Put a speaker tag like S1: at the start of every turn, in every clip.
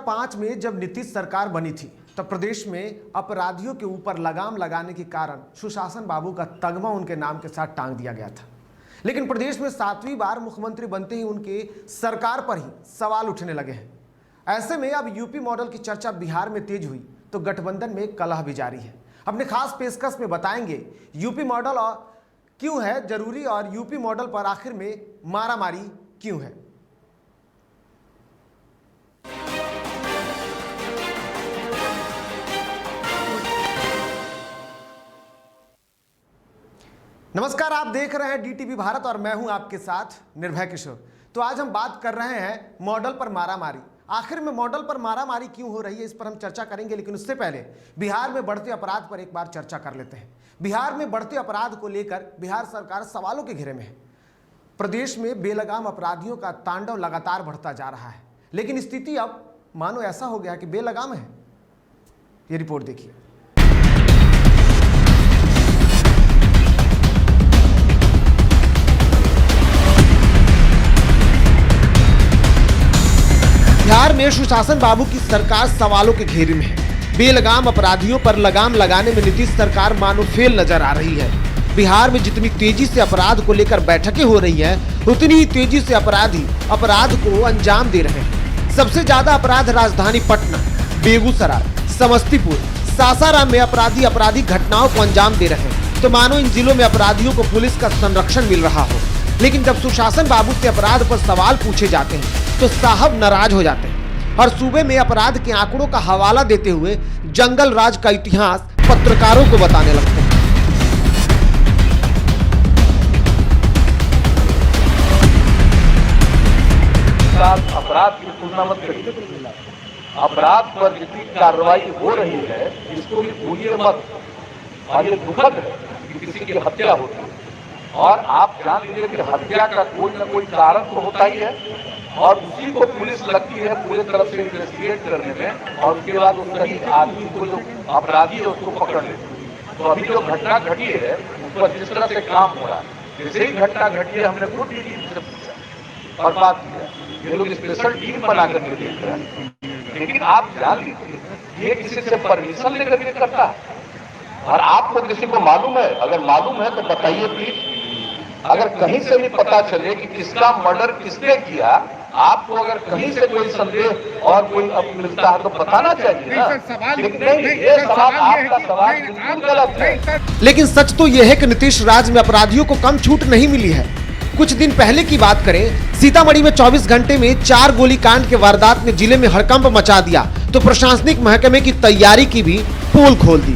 S1: 2005 में जब नीतीश सरकार बनी थी तब प्रदेश में अपराधियों के ऊपर लगाम लगाने के कारण सुशासन बाबू का तगमा उनके नाम के साथ टांग दिया गया था। लेकिन प्रदेश में 7वीं बार मुख्यमंत्री बनते ही उनके सरकार पर ही सवाल उठने लगे हैं। ऐसे में अब यूपी मॉडल की चर्चा बिहार में तेज हुई तो गठबंधन में कलह भी जारी है। अपने खास पेशकश में बताएंगे यूपी मॉडल और क्यों है जरूरी और यूपी मॉडल पर आखिर में मारामारी क्यों है। नमस्कार, आप देख रहे हैं डीटीवी भारत और मैं हूं आपके साथ निर्भय किशोर। तो आज हम बात कर रहे हैं मॉडल पर मारामारी। आखिर में मॉडल पर मारामारी क्यों हो रही है, इस पर हम चर्चा करेंगे। लेकिन उससे पहले बिहार में बढ़ते अपराध पर एक बार चर्चा कर लेते हैं। बिहार में बढ़ते अपराध को लेकर बिहार सरकार सवालों के घेरे में है। प्रदेश में बेलगाम अपराधियों का तांडव लगातार बढ़ता जा रहा है, लेकिन स्थिति अब मानो ऐसा हो गया कि बेलगाम है। ये रिपोर्ट देखिए। बिहार में सुशासन बाबू की सरकार सवालों के घेरे में है। बेलगाम अपराधियों पर लगाम लगाने में नीतीश सरकार मानो फेल नजर आ रही है। बिहार में जितनी तेजी से अपराध को लेकर बैठकें हो रही हैं, उतनी ही तेजी से अपराधी अपराध को अंजाम दे रहे हैं। सबसे ज्यादा अपराध राजधानी पटना, बेगूसराय, समस्तीपुर, सासाराम में आपराधिक घटनाओं को अंजाम दे रहे हैं। तो मानो इन जिलों में अपराधियों को पुलिस का संरक्षण मिल रहा हो। लेकिन जब सुशासन बाबू से अपराध पर सवाल पूछे जाते हैं तो साहब नाराज हो जाते हैं और सूबे में अपराध के आंकड़ों का हवाला देते हुए जंगल राज का इतिहास पत्रकारों को बताने लगते हैं।
S2: अपराध की तुलना मत करिए। अपराध पर जितनी कार्रवाई हो रही है इसको भी भूलिए मत। और ये दुखद है कि किसी की हत्या होती है और आप जान लीजिए कि हत्या का कोई न कोई कारण तो होता ही है और उसी को पुलिस लगती है पूरे तरफ से इन्वेस्टिगेट करने में और उसके बाद उस सही आदमी को जो अपराधी है उसको पकड़ लेते हैं। तो अभी जो घटना घटी है उस पर जिस तरह से काम हो रहा है, जैसे ही घटना घटी है हमने खुद डीजी से पूछा और बात किया। ये लोग स्पेशल टीम बना करके देख रहे हैं, लेकिन आप जान लीजिए ये किसी से परमिशन लेकर के करता है। और आपको किसी को मालूम है, अगर मालूम है तो बताइए प्लीज। अगर कहीं से भी पता चले कि किसका मर्डर किसने किया, आपको अगर कहीं से कोई संदेह और कोई मिलता है तो बताना चाहिए ना। लेकिन नहीं, ये सवाल आपका सवाल बिल्कुल गलत है।
S1: लेकिन सच तो यह है कि नीतीश राज में अपराधियों को कम छूट नहीं मिली है। कुछ दिन पहले की बात करें, सीतामढ़ी में 24 घंटे में 4 गोलीकांड के वारदात ने जिले में हड़कंप मचा दिया तो प्रशासनिक महकमे की तैयारी की भी पोल खोल दी।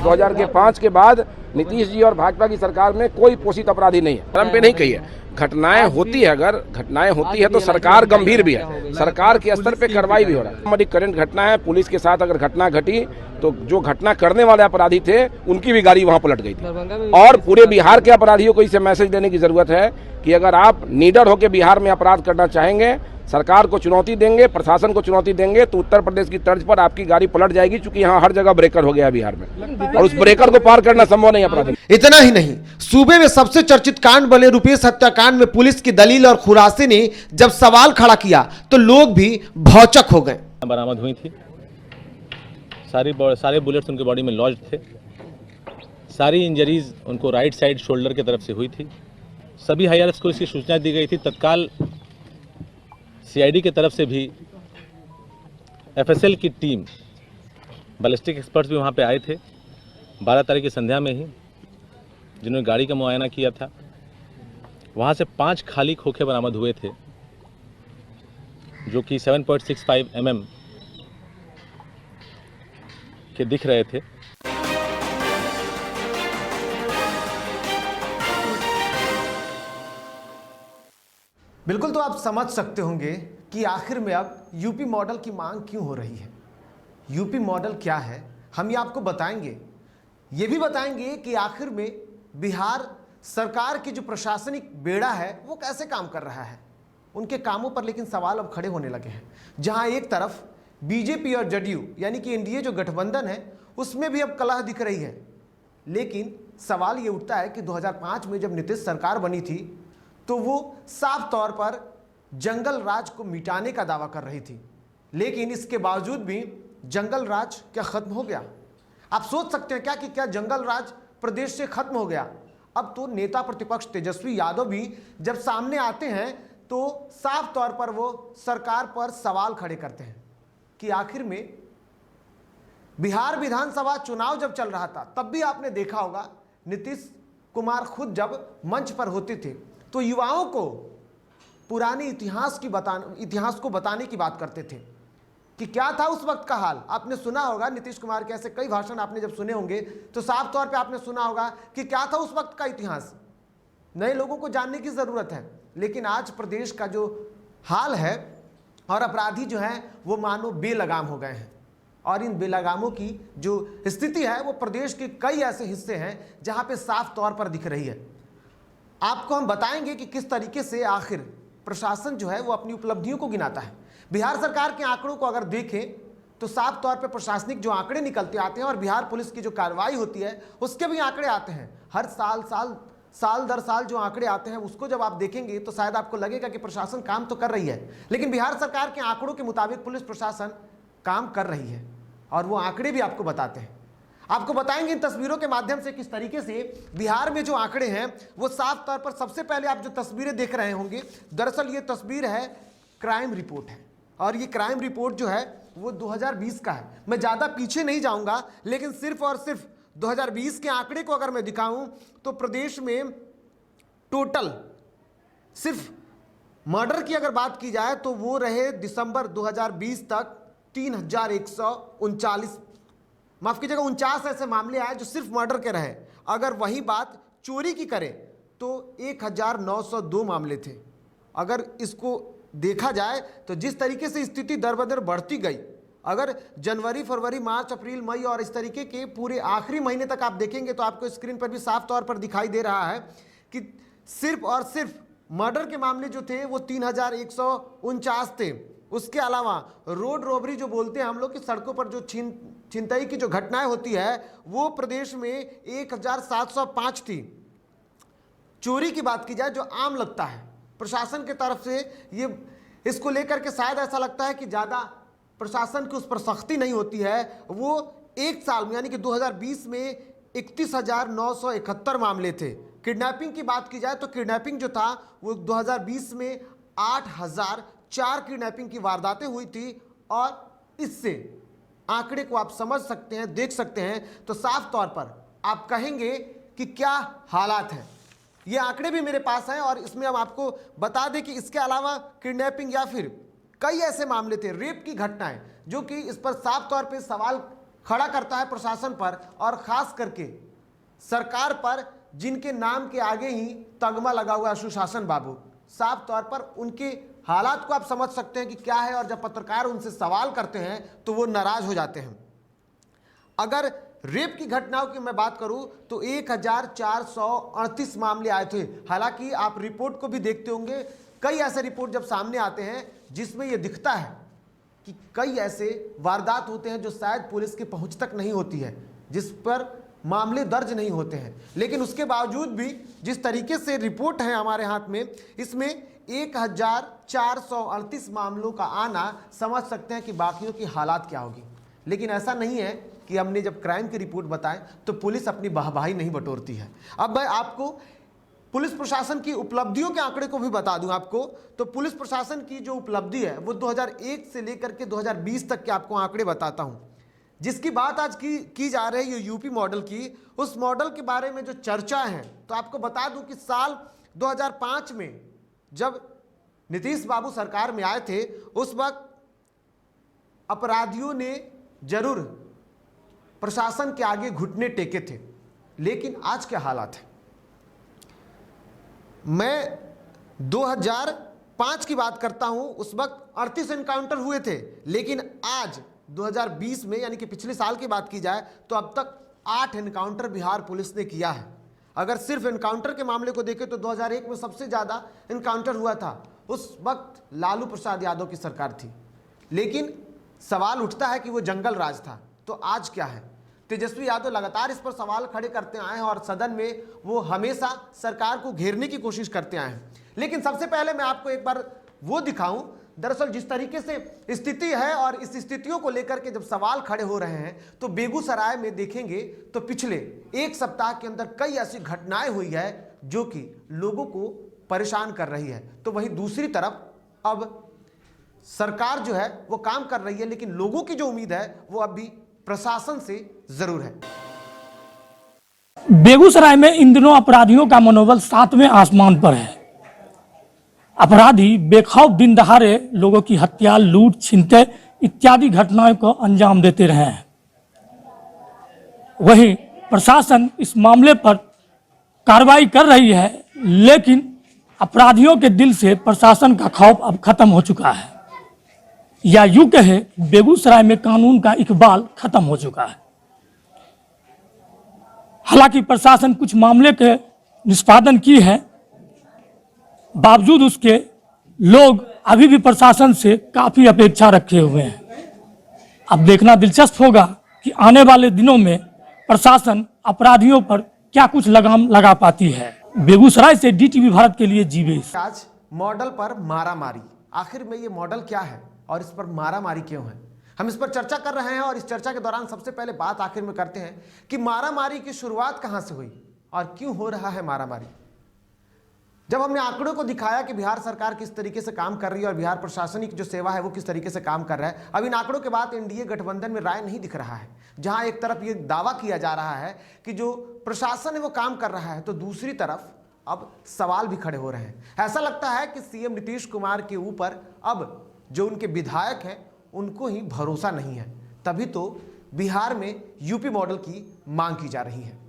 S3: 2005 के बाद नीतीश जी और भाजपा की सरकार में कोई पोषित अपराधी नहीं है। क्रम पे नहीं कही है। घटनाएं होती है, अगर घटनाएं होती है तो सरकार गंभीर भी है, सरकार के स्तर पे कार्रवाई भी हो रहा है। हमारी करंट घटना है, पुलिस के साथ अगर घटना घटी तो जो घटना करने वाले अपराधी थे उनकी भी गाड़ी वहां पलट गई थी। और पूरे बिहार के अपराधियों को इसे मैसेज देने की जरूरत है कि अगर आप निडर होकर बिहार में अपराध करना चाहेंगे, सरकार को चुनौती देंगे, प्रशासन को चुनौती देंगे तो उत्तर प्रदेश की तर्ज पर आपकी गाड़ी पलट जाएगी, क्योंकि यहाँ हर जगह ब्रेकर हो गया बिहार में और उस ब्रेकर को पार करना संभव नहीं अपराधी।
S1: इतना ही नहीं, सूबे में सबसे चर्चित कांड बने रुपेश हत्याकांड में पुलिस की दलील और खुलासे ने जब सवाल खड़ा किया तो लोग भी भौचक हो गए।
S4: बरामद हुई थी, सारे बुलेट्स उनके बॉडी में लॉज्ड थे, सारी इंजरीज उनको राइट साइड शोल्डर की तरफ से हुई थी। सभी हाई अलर्ट को इसकी सूचना दी गई थी। तत्काल सीआईडी की तरफ से भी एफएसएल की टीम, बैलिस्टिक एक्सपर्ट्स भी वहाँ पे आए थे 12 तारीख की संध्या में ही, जिन्होंने गाड़ी का मुआयना किया था। वहाँ से 5 खाली खोखे बरामद हुए थे जो कि 7.65 mm के दिख रहे थे।
S1: बिल्कुल, तो आप समझ सकते होंगे कि आखिर में अब यूपी मॉडल की मांग क्यों हो रही है। यूपी मॉडल क्या है हम ये आपको बताएंगे। ये भी बताएंगे कि आखिर में बिहार सरकार की जो प्रशासनिक बेड़ा है वो कैसे काम कर रहा है, उनके कामों पर लेकिन सवाल अब खड़े होने लगे हैं। जहां एक तरफ बीजेपी और जदयू यानी कि एनडीए जो गठबंधन है उसमें भी अब कलह दिख रही है। लेकिन सवाल ये उठता है कि 2005 में जब नीतीश सरकार बनी थी तो वो साफ तौर पर जंगल राज को मिटाने का दावा कर रही थी। लेकिन इसके बावजूद भी जंगल राज क्या खत्म हो गया? आप सोच सकते हैं क्या कि क्या जंगल राज प्रदेश से खत्म हो गया? अब तो नेता प्रतिपक्ष तेजस्वी यादव भी जब सामने आते हैं तो साफ तौर पर वो सरकार पर सवाल खड़े करते हैं कि आखिर में बिहार विधानसभा चुनाव जब चल रहा था तब भी आपने देखा होगा नीतीश कुमार खुद जब मंच पर होते थे तो युवाओं को पुराने इतिहास को बताने की बात करते थे कि क्या था उस वक्त का हाल। आपने सुना होगा नीतीश कुमार के ऐसे कई भाषण आपने जब सुने होंगे तो साफ तौर पे आपने सुना होगा कि क्या था उस वक्त का इतिहास। नए लोगों को जानने की ज़रूरत है। लेकिन आज प्रदेश का जो हाल है और अपराधी जो हैं वो मानो बेलगाम हो गए हैं और इन बेलगामों की जो स्थिति है वो प्रदेश के कई ऐसे हिस्से हैं जहाँ पे साफ तौर पर दिख रही है। आपको हम बताएंगे कि किस तरीके से आखिर प्रशासन जो है वो अपनी उपलब्धियों को गिनाता है। बिहार सरकार के आंकड़ों को अगर देखें तो साफ तौर पे प्रशासनिक जो आंकड़े निकलते आते हैं और बिहार पुलिस की जो कार्रवाई होती है उसके भी आंकड़े आते हैं। हर साल दर साल जो आंकड़े आते हैं उसको जब आप देखेंगे तो शायद आपको लगेगा कि प्रशासन काम तो कर रही है, लेकिन बिहार सरकार के आंकड़ों के मुताबिक पुलिस प्रशासन काम कर रही है और वो आंकड़े भी आपको बताते हैं। आपको बताएंगे इन तस्वीरों के माध्यम से किस तरीके से बिहार में जो आंकड़े हैं वो साफ तौर पर। सबसे पहले आप जो तस्वीरें देख रहे होंगे दरअसल ये तस्वीर है क्राइम रिपोर्ट है और ये क्राइम रिपोर्ट जो है वो 2020 का है। मैं ज़्यादा पीछे नहीं जाऊंगा लेकिन सिर्फ और सिर्फ 2020 के आंकड़े को अगर मैं दिखाऊं तो प्रदेश में टोटल सिर्फ मर्डर की अगर बात की जाए तो वो रहे दिसंबर 2020 तक 3139, माफ कीजिएगा 49 ऐसे मामले आए जो सिर्फ मर्डर के रहे। अगर वही बात चोरी की करें तो 1902 मामले थे। अगर इसको देखा जाए तो जिस तरीके से स्थिति दर बदर बढ़ती गई, अगर जनवरी फरवरी मार्च अप्रैल मई और इस तरीके के पूरे आखिरी महीने तक आप देखेंगे तो आपको स्क्रीन पर भी साफ तौर पर दिखाई दे रहा है कि सिर्फ और सिर्फ मर्डर के मामले जो थे वो 3149 थे। उसके अलावा रोड रॉबरी जो बोलते हैं हम लोग कि सड़कों पर जो छिनतई की जो घटनाएं होती है वो प्रदेश में 1705 थी। चोरी की बात की जाए जो आम लगता है प्रशासन की तरफ से, ये इसको लेकर के शायद ऐसा लगता है कि ज़्यादा प्रशासन की उस पर सख्ती नहीं होती है। वो एक साल में यानी कि 2020 में 31,971 मामले थे। किडनैपिंग की बात की जाए तो किडनैपिंग जो था वो 2020 में 8,004 किडनैपिंग की वारदातें हुई थी और इससे आंकड़े को आप समझ सकते हैं, देख सकते हैं तो साफ तौर पर आप कहेंगे कि क्या हालात हैं। ये आंकड़े भी मेरे पास हैं और इसमें हम आपको बता दें कि इसके अलावा किडनैपिंग या फिर कई ऐसे मामले थे, रेप की घटनाएं, जो कि इस पर साफ तौर पे सवाल खड़ा करता है प्रशासन पर और ख़ास करके सरकार पर, जिनके नाम के आगे ही तगमा लगा हुआ है सुशासन बाबू। साफ तौर पर उनके हालात को आप समझ सकते हैं कि क्या है और जब पत्रकार उनसे सवाल करते हैं तो वो नाराज़ हो जाते हैं। अगर रेप की घटनाओं की मैं बात करूं तो 1438 मामले आए थे। हालांकि आप रिपोर्ट को भी देखते होंगे, कई ऐसे रिपोर्ट जब सामने आते हैं जिसमें यह दिखता है कि कई ऐसे वारदात होते हैं जो शायद पुलिस की पहुंच तक नहीं होती है, जिस पर मामले दर्ज नहीं होते हैं, लेकिन उसके बावजूद भी जिस तरीके से रिपोर्ट है हमारे हाथ में, इसमें 1438 मामलों का आना समझ सकते हैं कि बाकियों की हालात क्या होगी। लेकिन ऐसा नहीं है कि हमने जब क्राइम की रिपोर्ट बताएं तो पुलिस अपनी वाहवाही नहीं बटोरती है। अब मैं आपको पुलिस प्रशासन की उपलब्धियों के आंकड़े को भी बता दूं आपको, तो पुलिस प्रशासन की जो उपलब्धि है वो 2001 से लेकर के 2020 तक के आपको आंकड़े बताता हूं। जिसकी बात आज की जा रही है यूपी मॉडल की, उस मॉडल के बारे में जो चर्चा है तो आपको बता दूं कि साल 2005 में जब नीतीश बाबू सरकार में आए थे उस वक्त अपराधियों ने जरूर प्रशासन के आगे घुटने टेके थे, लेकिन आज क्या हालात है। मैं 2005 की बात करता हूं, उस वक्त 38 एनकाउंटर हुए थे, लेकिन आज 2020 में यानी कि पिछले साल की बात की जाए तो अब तक 8 एनकाउंटर बिहार पुलिस ने किया है। अगर सिर्फ एनकाउंटर के मामले को देखें तो 2001 में सबसे ज़्यादा एनकाउंटर हुआ था, उस वक्त लालू प्रसाद यादव की सरकार थी, लेकिन सवाल उठता है कि वो जंगल राज था। तो आज क्या है? तेजस्वी यादव लगातार इस पर सवाल खड़े करते आए हैं और सदन में वो हमेशा सरकार को घेरने की कोशिश करते आए हैं। लेकिन सबसे पहले मैं आपको एक बार वो दिखाऊं दरअसल जिस तरीके से स्थिति है और इस स्थितियों को लेकर के जब सवाल खड़े हो रहे हैं तो बेगूसराय में देखेंगे तो पिछले एक सप्ताह के अंदर कई ऐसी घटनाएं हुई है जो कि लोगों को परेशान कर रही है। तो वहीं दूसरी तरफ अब सरकार जो है वो काम कर रही है, लेकिन लोगों की जो उम्मीद है वो अब भी प्रशासन से जरूर है।
S5: बेगूसराय में इन दिनों अपराधियों का मनोबल 7वें आसमान पर है। अपराधी बेखौफ दिन दहाड़े लोगों की हत्या, लूट, छिनते इत्यादि घटनाओं को अंजाम देते रहे हैं। वहीं प्रशासन इस मामले पर कार्रवाई कर रही है, लेकिन अपराधियों के दिल से प्रशासन का खौफ अब खत्म हो चुका है, या यूं कहे बेगूसराय में कानून का इकबाल खत्म हो चुका है। हालांकि प्रशासन कुछ मामले के निष्पादन की है, बावजूद उसके लोग अभी भी प्रशासन से काफी अपेक्षा रखे हुए हैं। अब देखना दिलचस्प होगा कि आने वाले दिनों में प्रशासन अपराधियों पर क्या कुछ लगाम लगा पाती है। बेगूसराय से DTV भारत के लिए जीवेश।
S1: आज मॉडल पर मारामारी, आखिर में ये मॉडल क्या है और इस पर मारामारी क्यों है, हम इस पर चर्चा कर रहे हैं। और इस चर्चा के दौरान सबसे पहले बात आखिर में करते हैं कि मारामारी की शुरुआत कहां से हुई और क्यों हो रहा है मारामारी। जब हमने आंकड़ों को दिखाया कि बिहार सरकार किस तरीके से काम कर रही है और बिहार प्रशासनिक जो सेवा है वो किस तरीके से काम कर रहा है, अब इन आंकड़ों के बाद एनडीए गठबंधन में राय नहीं दिख रहा है। जहां एक तरफ ये दावा किया जा रहा है कि जो प्रशासन है वो काम कर रहा है, तो दूसरी तरफ अब सवाल भी खड़े हो रहे हैं। ऐसा लगता है कि सीएम नीतीश कुमार के ऊपर अब जो उनके विधायक हैं उनको ही भरोसा नहीं है। तभी तो बिहार में यूपी मॉडल की मांग की जा रही है।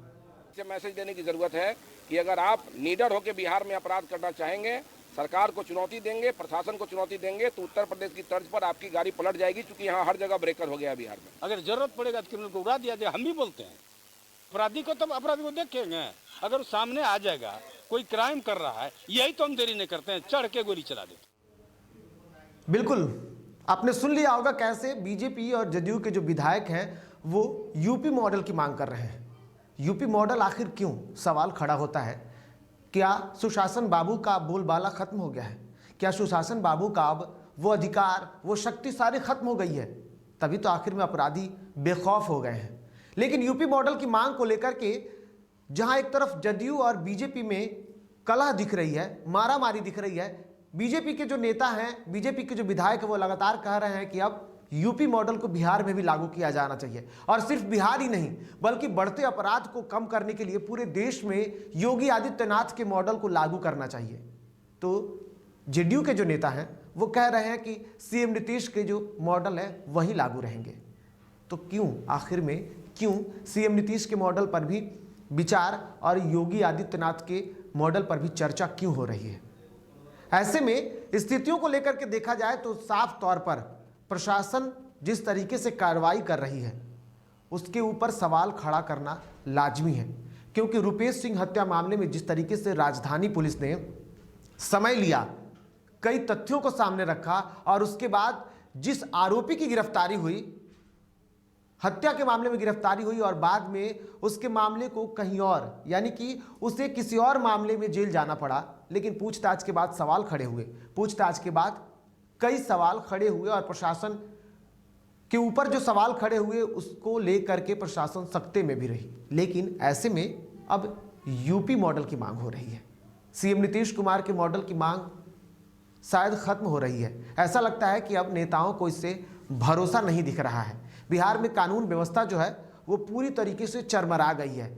S3: मैसेज देने की जरूरत है कि अगर आप लीडर होकर बिहार में अपराध करना चाहेंगे, सरकार को चुनौती देंगे, प्रशासन को चुनौती देंगे, तो उत्तर प्रदेश की तर्ज पर आपकी गाड़ी पलट जाएगी, क्योंकि यहाँ हर जगह ब्रेकर हो गया है बिहार में।
S6: अगर जरूरत पड़ेगा तो क्रिमिनल को उड़ा दिया जाए। हम भी बोलते हैं अपराधी को, तब अपराधी को देखेंगे। अगर सामने आ जाएगा कोई क्राइम कर रहा है, यही तो हम देरी नहीं करते हैं, चढ़ के गोली चला देते।
S1: बिल्कुल, आपने सुन लिया होगा कैसे बीजेपी और जदयू के जो विधायक हैं वो यूपी मॉडल की मांग कर रहे हैं। यूपी मॉडल आखिर क्यों, सवाल खड़ा होता है। क्या सुशासन बाबू का बोलबाला खत्म हो गया है? क्या सुशासन बाबू का अब वो अधिकार, वो शक्ति सारी खत्म हो गई है? तभी तो आखिर में अपराधी बेखौफ हो गए हैं। लेकिन यूपी मॉडल की मांग को लेकर के जहां एक तरफ जदयू और बीजेपी में कलह दिख रही है, मारामारी दिख रही है, बीजेपी के जो नेता हैं, बीजेपी के जो विधायक हैं वो लगातार कह रहे हैं कि अब यूपी मॉडल को बिहार में भी लागू किया जाना चाहिए। और सिर्फ बिहार ही नहीं बल्कि बढ़ते अपराध को कम करने के लिए पूरे देश में योगी आदित्यनाथ के मॉडल को लागू करना चाहिए। तो जेडीयू के जो नेता हैं वो कह रहे हैं कि सीएम नीतीश के जो मॉडल है वही लागू रहेंगे। तो क्यों, आखिर में क्यों सीएम नीतीश के मॉडल पर भी विचार और योगी आदित्यनाथ के मॉडल पर भी चर्चा क्यों हो रही है? ऐसे में स्थितियों को लेकर के देखा जाए तो साफ तौर पर प्रशासन जिस तरीके से कार्रवाई कर रही है उसके ऊपर सवाल खड़ा करना लाजमी है। क्योंकि रुपेश सिंह हत्या मामले में जिस तरीके से राजधानी पुलिस ने समय लिया, कई तथ्यों को सामने रखा और उसके बाद जिस आरोपी की गिरफ्तारी हुई, हत्या के मामले में गिरफ्तारी हुई और बाद में उसके मामले को कहीं और, यानी कि उसे किसी और मामले में जेल जाना पड़ा। लेकिन पूछताछ के बाद सवाल खड़े हुए, पूछताछ के बाद कई सवाल खड़े हुए और प्रशासन के ऊपर जो सवाल खड़े हुए उसको लेकर के प्रशासन सख्ते में भी रही। लेकिन ऐसे में अब यूपी मॉडल की मांग हो रही है, सीएम नीतीश कुमार के मॉडल की मांग शायद खत्म हो रही है। ऐसा लगता है कि अब नेताओं को इससे भरोसा नहीं दिख रहा है। बिहार में कानून व्यवस्था जो है वो पूरी तरीके से चरमरा गई है।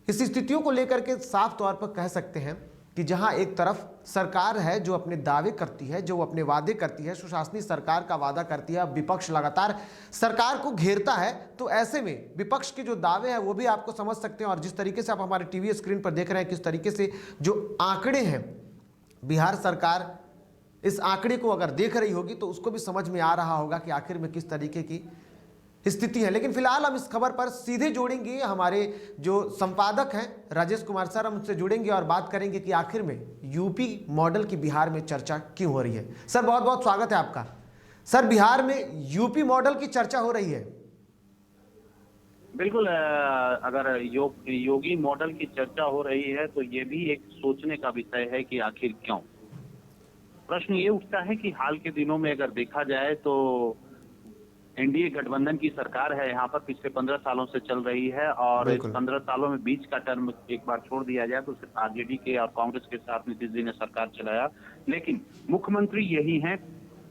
S1: इस स्थितियों को लेकर के साफ तौर पर कह सकते हैं कि जहां एक तरफ सरकार है जो अपने दावे करती है, जो अपने वादे करती है, सुशासनिक सरकार का वादा करती है, विपक्ष लगातार सरकार को घेरता है। तो ऐसे में विपक्ष के जो दावे हैं वो भी आपको समझ सकते हैं। और जिस तरीके से आप हमारे टीवी स्क्रीन पर देख रहे हैं किस तरीके से जो आंकड़े हैं, बिहार सरकार इस आंकड़े को अगर देख रही होगी तो उसको भी समझ में आ रहा होगा कि आखिर में किस तरीके की स्थिति है। लेकिन फिलहाल हम इस खबर पर सीधे जोड़ेंगे, हमारे जो संपादक हैं राजेश कुमार सर, हम उनसे जुड़ेंगे और बात करेंगे कि आखिर में यूपी मॉडल की बिहार में चर्चा क्यों हो रही है। सर बहुत बहुत स्वागत है आपका। सर, बिहार में यूपी मॉडल की चर्चा हो रही है।
S7: बिल्कुल, अगर योगी मॉडल की चर्चा हो रही है तो ये भी एक सोचने का विषय है कि आखिर क्यों। प्रश्न ये उठता है कि हाल के दिनों में अगर देखा जाए तो एनडीए गठबंधन की सरकार है यहाँ पर, पिछले 15 सालों से चल रही है और इस 15 सालों में बीच का टर्म एक बार छोड़ दिया जाए तो सिर्फ आरजेडी के और कांग्रेस के साथ नीतीश जी ने सरकार चलाया, लेकिन मुख्यमंत्री यही हैं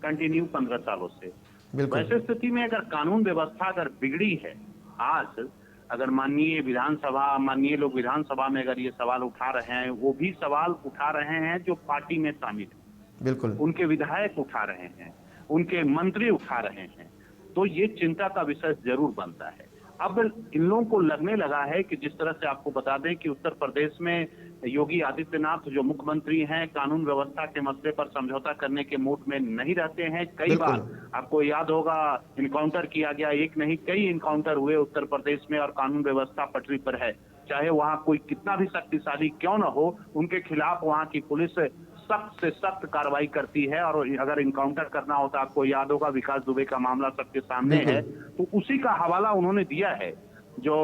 S7: कंटिन्यू 15 सालों से। वैसे स्थिति में अगर कानून व्यवस्था अगर बिगड़ी है, आज अगर माननीय लोग विधानसभा में अगर ये सवाल उठा रहे हैं, वो भी सवाल उठा रहे हैं जो पार्टी में शामिल है,
S1: बिल्कुल
S7: उनके विधायक उठा रहे हैं, उनके मंत्री उठा रहे हैं, तो ये चिंता का विषय जरूर बनता है। अब इन लोगों को लगने लगा है कि जिस तरह से आपको बता दें कि उत्तर प्रदेश में योगी आदित्यनाथ जो मुख्यमंत्री हैं, कानून व्यवस्था के मसले पर समझौता करने के मूड में नहीं रहते हैं। कई बार आपको याद होगा इनकाउंटर किया गया, एक नहीं कई इनकाउंटर हुए उत्तर प्रदेश में और कानून व्यवस्था पटरी पर है। चाहे वहां कोई कितना भी शक्तिशाली क्यों न हो, उनके खिलाफ वहां की पुलिस सख्त से सख्त कार्रवाई करती है। और अगर इनकाउंटर करना होता, आपको याद होगा विकास दुबे का मामला सबके सामने है, तो उसी का हवाला उन्होंने दिया है। जो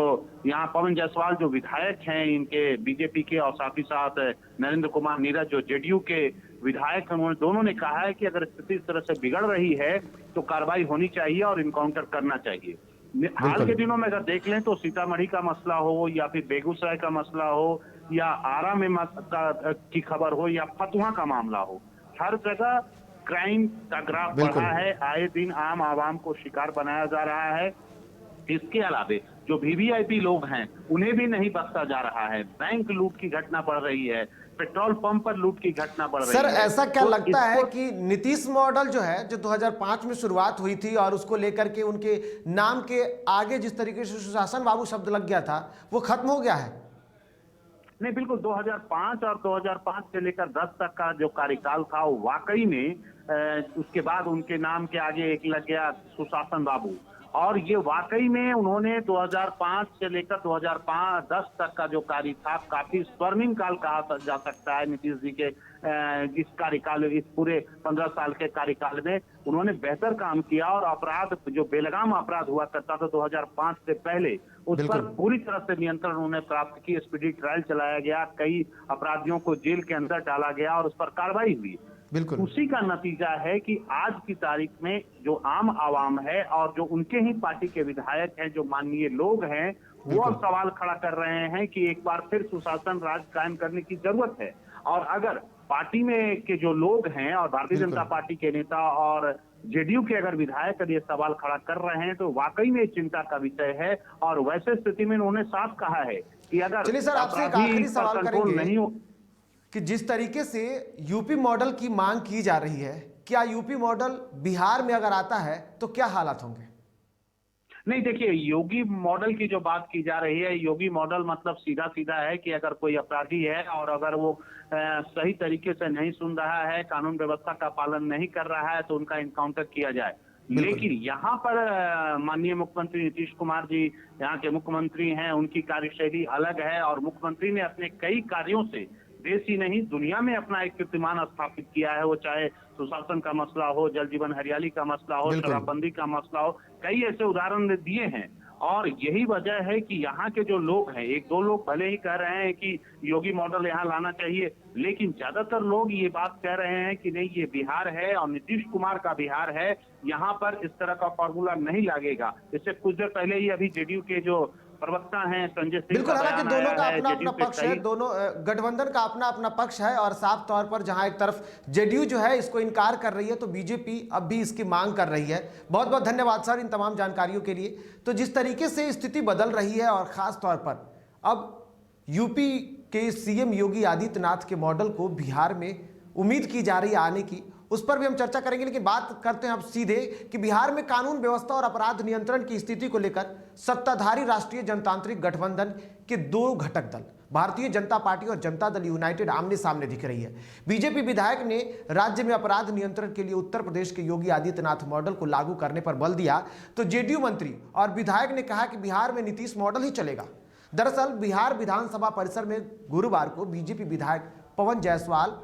S7: यहाँ पवन जायसवाल जो विधायक हैं इनके बीजेपी के, और साथ ही साथ नरेंद्र कुमार नीरज जो जेडीयू के विधायक हैं, उन्होंने दोनों ने कहा है कि अगर स्थिति इस तरह से बिगड़ रही है तो कार्रवाई होनी चाहिए और इनकाउंटर करना चाहिए। हाल के दिनों में अगर देख लें तो सीतामढ़ी का मसला हो या फिर बेगूसराय का मसला हो या आरा में की खबर हो या फतुहा का मामला हो, हर जगह क्राइम का ग्राफ बढ़ा है। आए दिन आम आवाम को शिकार बनाया जा रहा है। इसके अलावा जो वीवीआईपी लोग हैं उन्हें भी नहीं बख्शा जा रहा है। बैंक लूट की घटना बढ़ रही है, पेट्रोल पंप पर लूट की घटना बढ़ रही है।
S1: सर ऐसा क्या लगता है कि नीतीश मॉडल जो है, जो 2005 में शुरुआत हुई थी और उसको लेकर के उनके नाम के आगे जिस तरीके से सुशासन बाबू शब्द लग गया था, वो खत्म हो गया है?
S7: नहीं, बिल्कुल 2005 और 2005 से लेकर 10 तक का जो कार्यकाल था वो वाकई में उसके बाद उनके नाम के आगे एक लग गया सुशासन बाबू, और ये वाकई में उन्होंने 2005 से लेकर 2010 तक का जो कार्य था काफी स्वर्णिम काल कहा जा सकता है। नीतीश जी के इस कार्यकाल, इस पूरे 15 साल के कार्यकाल में उन्होंने बेहतर काम किया और अपराध जो बेलगाम अपराध हुआ करता था 2005 से पहले, उस पर पूरी तरह से नियंत्रण उन्होंने प्राप्त की। स्पीडी ट्रायल चलाया गया, कई अपराधियों को जेल के अंदर डाला गया और उस पर कार्रवाई हुई।
S1: बिल्कुल
S7: उसी का नतीजा है कि आज की तारीख में जो आम आवाम है और जो उनके ही पार्टी के विधायक हैं, जो माननीय लोग हैं, वो अब सवाल खड़ा कर रहे हैं कि एक बार फिर सुशासन राज कायम करने की जरूरत है। और अगर पार्टी में के जो लोग हैं और भारतीय जनता पार्टी के नेता और जेडीयू के अगर विधायक ये सवाल खड़ा कर रहे हैं तो वाकई में चिंता का विषय है। और वैसे स्थिति में उन्होंने साफ कहा है कि अगर
S1: चलिए सर, आपसे एक आखिरी सवाल करेंगे
S7: नहीं हो
S1: कि जिस तरीके से यूपी मॉडल की मांग की जा रही है, क्या यूपी मॉडल बिहार में अगर आता है तो क्या हालात होंगे?
S7: नहीं, देखिए योगी मॉडल की जो बात की जा रही है, योगी मॉडल मतलब सीधा सीधा है कि अगर कोई अपराधी है और अगर वो सही तरीके से नहीं सुन रहा है, कानून व्यवस्था का पालन नहीं कर रहा है, तो उनका इनकाउंटर किया जाए। लेकिन यहाँ पर माननीय मुख्यमंत्री नीतीश कुमार जी यहाँ के मुख्यमंत्री हैं, उनकी कार्यशैली अलग है और मुख्यमंत्री ने अपने कई कार्यों से देश ही नहीं दुनिया में अपना एक कीर्तिमान स्थापित किया है। वो चाहे सुशासन का मसला हो, जल जीवन हरियाली का मसला हो, शराबबंदी का मसला हो, कई ऐसे उदाहरण दिए हैं। और यही वजह है कि यहाँ के जो लोग हैं, एक दो लोग भले ही कह रहे हैं कि योगी मॉडल यहाँ लाना चाहिए, लेकिन ज्यादातर लोग ये बात कह रहे हैं कि नहीं, ये बिहार है और नीतीश कुमार का बिहार है, यहाँ पर इस तरह का फॉर्मूला नहीं लगेगा। इससे कुछ देर पहले ही अभी जेडीयू के जो प्रवक्ता हैं संजय सिंह,
S1: बिल्कुल, हालांकि दोनों का अपना अपना पक्ष है, दोनों गठबंधन का अपना अपना पक्ष है और साफ तौर पर जहां एक तरफ जेडीयू जो है इसको इनकार कर रही है तो बीजेपी अब भी इसकी मांग कर रही है। बहुत बहुत धन्यवाद सर इन तमाम जानकारियों के लिए। तो जिस तरीके से स्थिति बदल रही है और खास तौर पर अब यूपी के सीएम योगी आदित्यनाथ के मॉडल को बिहार में उम्मीद की जा रही है आने की, उस पर भी हम चर्चा करेंगे। लेकिन बात करते हैं अब सीधे कि बिहार में कानून व्यवस्था और अपराध नियंत्रण की स्थिति को लेकर सत्ताधारी राष्ट्रीय जनतांत्रिक गठबंधन के दो घटक दल भारतीय जनता पार्टी और जनता दल यूनाइटेड आमने सामने दिख रही है। बीजेपी विधायक ने राज्य में अपराध नियंत्रण के लिए उत्तर प्रदेश के योगी आदित्यनाथ मॉडल को लागू करने पर बल दिया, तो जेडीयू मंत्री और विधायक ने कहा कि बिहार में नीतीश मॉडल ही चलेगा। दरअसल बिहार विधानसभा परिसर में गुरुवार को बीजेपी विधायक पवन जायसवाल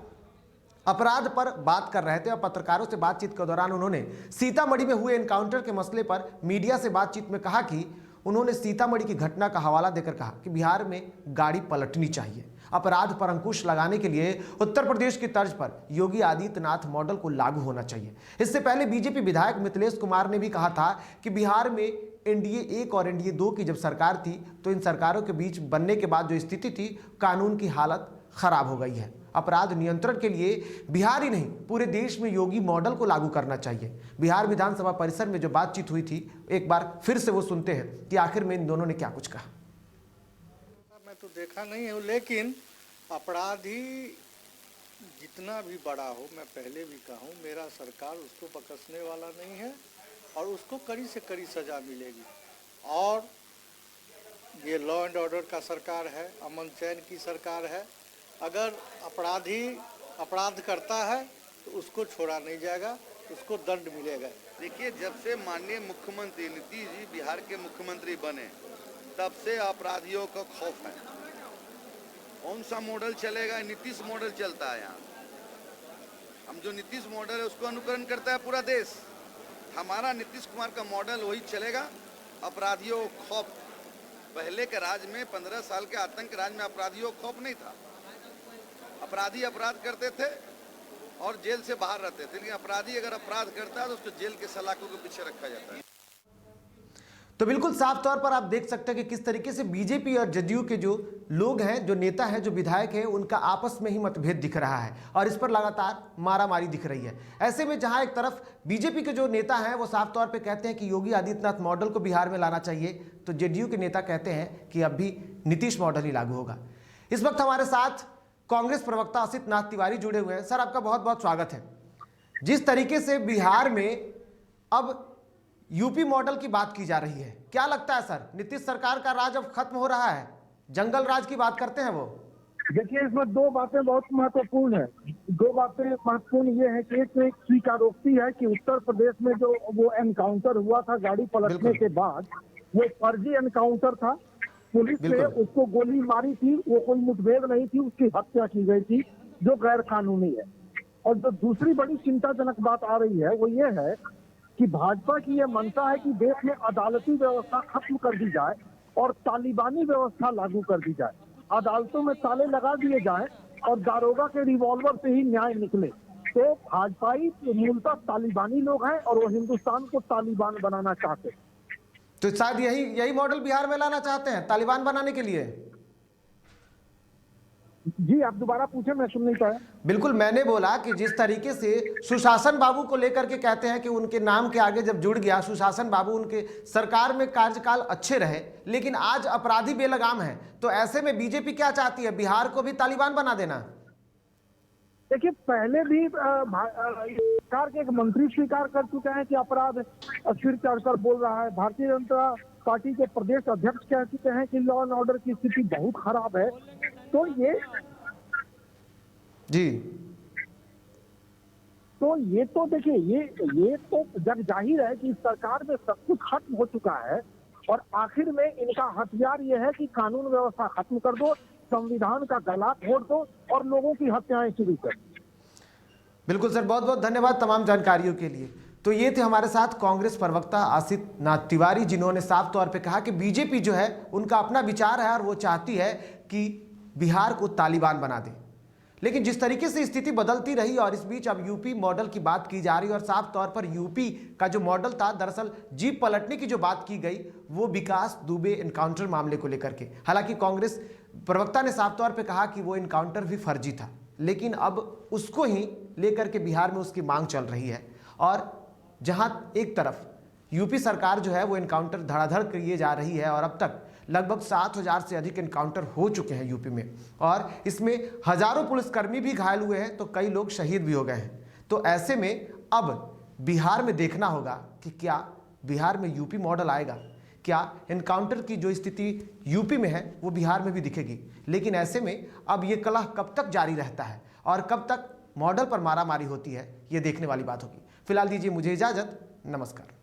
S1: अपराध पर बात कर रहे थे और पत्रकारों से बातचीत के दौरान उन्होंने सीतामढ़ी में हुए एनकाउंटर के मसले पर मीडिया से बातचीत में कहा कि उन्होंने सीतामढ़ी की घटना का हवाला देकर कहा कि बिहार में गाड़ी पलटनी चाहिए। अपराध पर अंकुश लगाने के लिए उत्तर प्रदेश की तर्ज पर योगी आदित्यनाथ मॉडल को लागू होना चाहिए। इससे पहले बीजेपी विधायक मिथिलेश कुमार ने भी कहा था कि बिहार में एनडीए 1 और एनडीए 2 की जब सरकार थी तो इन सरकारों के बीच बनने के बाद जो स्थिति थी, कानून की हालत खराब हो गई है। अपराध नियंत्रण के लिए बिहार ही नहीं पूरे देश में योगी मॉडल को लागू करना चाहिए। बिहार विधानसभा परिसर में जो बातचीत हुई थी, एक बार फिर से वो सुनते हैं कि आखिर में इन दोनों ने क्या कुछ कहा।
S8: मैं तो देखा नहीं हूँ, लेकिन अपराधी जितना भी बड़ा हो, मैं पहले भी कहा हूँ, मेरा सरकार उसको बख्शने वाला नहीं है और उसको कड़ी से कड़ी सजा मिलेगी। और ये लॉ एंड ऑर्डर का सरकार है, अमन चैन की सरकार है। अगर अपराधी अपराध करता है तो उसको छोड़ा नहीं जाएगा, उसको दंड मिलेगा।
S9: देखिए, जब से माननीय मुख्यमंत्री नीतीश जी बिहार के मुख्यमंत्री बने, तब से अपराधियों का खौफ है। कौन सा मॉडल चलेगा? नीतीश मॉडल चलता है यहाँ। हम जो नीतीश मॉडल है उसको अनुकरण करता है पूरा देश। हमारा नीतीश कुमार का मॉडल वही चलेगा। अपराधियों को खौफ, पहले के राज में 15 साल के आतंक राज में अपराधियों को खौफ नहीं था। अपराधी अपराध करते थे और जेल से बाहर रहते थे, लेकिन अपराधी अगर अपराध करता है तो उसको जेल के सलाखों के पीछे रखा जाता है।
S1: तो बिल्कुल साफ तौर पर आप देख सकते हैं कि किस तरीके से बीजेपी और जदयू के जो लोग हैं, जो नेता हैं, जो विधायक हैं, उनका आपस में ही मतभेद दिख रहा है और इस पर लगातार मारामारी दिख रही है। ऐसे में जहां एक तरफ बीजेपी के जो नेता हैं वो साफ तौर पे कहते हैं कि योगी आदित्यनाथ मॉडल को बिहार में लाना चाहिए, तो जदयू के नेता कहते हैं कि अब भी नीतीश मॉडल ही लागू होगा। इस वक्त हमारे साथ कांग्रेस प्रवक्ता असित नाथ तिवारी जुड़े हुए हैं। सर, आपका बहुत बहुत स्वागत है। जिस तरीके से बिहार में अब यूपी मॉडल की बात की जा रही है, क्या लगता है सर, नीतीश सरकार का राज अब खत्म हो रहा है? जंगल राज की बात करते हैं वो।
S10: देखिए, इसमें दो बातें बहुत महत्वपूर्ण है। दो बातें महत्वपूर्ण ये है कि एक तो एक स्वीकारोक्ति है कि उत्तर प्रदेश में जो वो एनकाउंटर हुआ था गाड़ी पलटने के बाद, वो फर्जी एनकाउंटर था। पुलिस ने उसको गोली मारी थी, वो कोई मुठभेड़ नहीं थी, उसकी हत्या की गई थी, जो गैर कानूनी है। और जो दूसरी बड़ी चिंताजनक बात आ रही है वो ये है कि भाजपा की ये मंशा है कि देश में अदालती व्यवस्था खत्म कर दी जाए और तालिबानी व्यवस्था लागू कर दी जाए। अदालतों में ताले लगा दिए जाए और दारोगा के रिवॉल्वर से ही न्याय निकले। तो भाजपाई मूलतः तालिबानी लोग हैं और वो हिंदुस्तान को तालिबान बनाना चाहते हैं।
S1: तो शायद यही मॉडल बिहार में लाना चाहते हैं तालिबान बनाने के लिए।
S10: जी, आप दोबारा पूछे, मैं सुन नहीं पाया।
S1: बिल्कुल, मैंने बोला कि जिस तरीके से सुशासन बाबू को लेकर के कहते हैं कि उनके नाम के आगे जब जुड़ गया सुशासन बाबू, उनके सरकार में कार्यकाल अच्छे रहे, लेकिन आज अपराधी बेलगाम है, तो ऐसे में बीजेपी क्या चाहती है, बिहार को भी तालिबान बना देना?
S10: देखिए, पहले भी सरकार के एक मंत्री स्वीकार कर चुके हैं कि अपराध सिर चढ़कर बोल रहा है। भारतीय जनता पार्टी के प्रदेश अध्यक्ष कह चुके हैं कि लॉ एंड ऑर्डर की स्थिति बहुत खराब है। तो ये तो देखिए, ये तो जग जाहिर है कि इस सरकार में सब कुछ खत्म हो चुका है और आखिर में इनका हथियार ये है कि कानून व्यवस्था खत्म कर दो, संविधान का गला घोट दो और लोगों की हत्याएं शुरू कर।
S1: बिल्कुल सर, बहुत बहुत धन्यवाद तमाम जानकारियों के लिए। तो ये थे हमारे साथ कांग्रेस प्रवक्ता असित नाथ तिवारी, जिन्होंने साफ तौर पे कहा कि बीजेपी जो है उनका अपना विचार है और वो चाहती है कि बिहार को तालिबान बना दे। लेकिन जिस तरीके से स्थिति बदलती रही और इस बीच अब यूपी मॉडल की बात की जा रही है और साफ तौर पर यूपी का जो मॉडल था, दरअसल जीप पलटने की जो बात की गई वो विकास दुबे एनकाउंटर मामले को लेकर के। हालांकि कांग्रेस प्रवक्ता ने साफ तौर पे कहा कि वो एनकाउंटर भी फर्जी था, लेकिन अब उसको ही लेकर के बिहार में उसकी मांग चल रही है। और जहां एक तरफ यूपी सरकार जो है वो एनकाउंटर धड़ाधड़ किए जा रही है और अब तक लगभग 7,000 से अधिक एनकाउंटर हो चुके हैं यूपी में, और इसमें हजारों पुलिसकर्मी भी घायल हुए हैं, तो कई लोग शहीद भी हो गए हैं। तो ऐसे में अब बिहार में देखना होगा कि क्या बिहार में यूपी मॉडल आएगा, क्या एनकाउंटर की जो स्थिति यूपी में है वो बिहार में भी दिखेगी। लेकिन ऐसे में अब ये कलह कब तक जारी रहता है और कब तक मॉडल पर मारामारी होती है, ये देखने वाली बात होगी। फिलहाल दीजिए मुझे इजाजत, नमस्कार।